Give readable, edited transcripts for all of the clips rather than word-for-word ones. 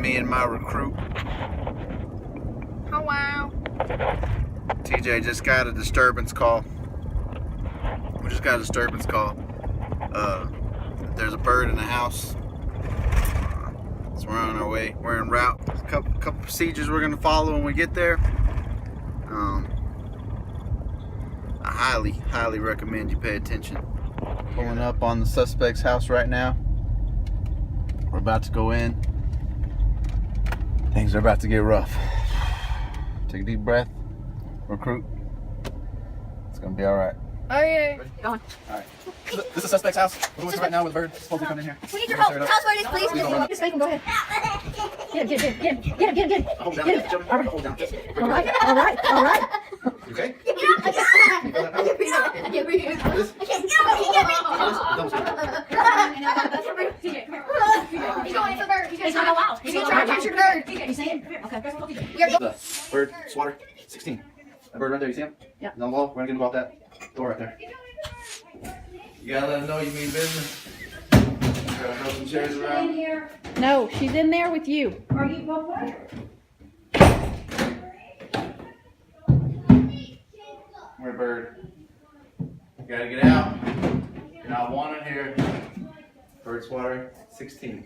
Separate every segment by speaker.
Speaker 1: Me and my recruit.
Speaker 2: Oh wow.
Speaker 1: TJ just got a disturbance call. We just got a disturbance call. There's a bird in the house. So we're on our way. We're en route. A couple procedures we're gonna follow when we get there. I highly recommend you pay attention. Pulling up on the suspect's house right now. We're about to go in. Things are about to get rough. Take a deep breath. Recruit. It's gonna be all right.
Speaker 2: Okay. Go on.
Speaker 1: All right. This is the suspect's house. We're going right now with a bird. Supposed to come in here.
Speaker 2: We need your help. Tell us where it is, please. Just make him. Go ahead. Get him.
Speaker 1: Hold down.
Speaker 2: Get him. All right.
Speaker 1: Hold down.
Speaker 2: All right.
Speaker 1: You okay?
Speaker 2: I can't breathe.
Speaker 1: This?
Speaker 2: He's going for the bird. He's gonna go out. He's gonna try to capture the bird. You see him? Okay. We are going.
Speaker 1: The bird swatter 16. That bird right there, you see him?
Speaker 2: Yeah.
Speaker 1: He's on the wall. We're gonna get him about that door right there. You gotta let him know you mean business. Gotta throw some chairs around.
Speaker 2: No, she's in there with you.
Speaker 3: Are you both there?
Speaker 1: Come here, bird. You gotta get out. You're not wanted here. Bird swatter 16.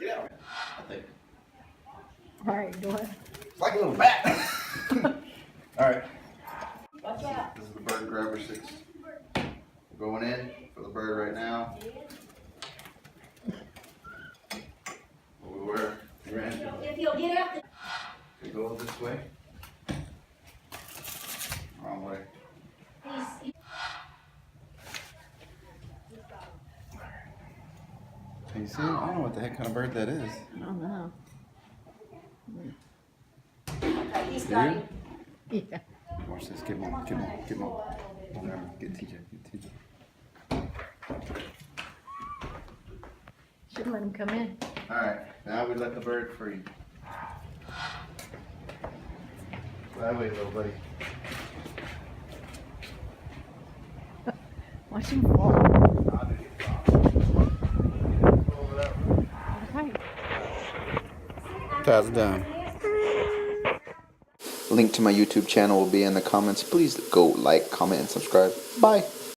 Speaker 1: Get out. I think.
Speaker 2: All right, go ahead.
Speaker 1: It's like a little bat. All right.
Speaker 3: Watch out.
Speaker 1: This is the bird grabber 6. We're going in for the bird right now. Where we were. We ran.
Speaker 3: If you'll get out
Speaker 1: We go this way. Wrong way. Can you see him? I don't know what the heck kind of bird that is.
Speaker 2: I don't know.
Speaker 3: he's got him.
Speaker 2: Yeah.
Speaker 1: Watch this. Get him on. Get TJ.
Speaker 2: Should let him come in.
Speaker 1: Alright, now we let the bird free. That way, little buddy.
Speaker 2: Watch him fall. Okay.
Speaker 1: Ties it down. Link to my YouTube channel will be in the comments. Please go like, comment, and subscribe. Bye.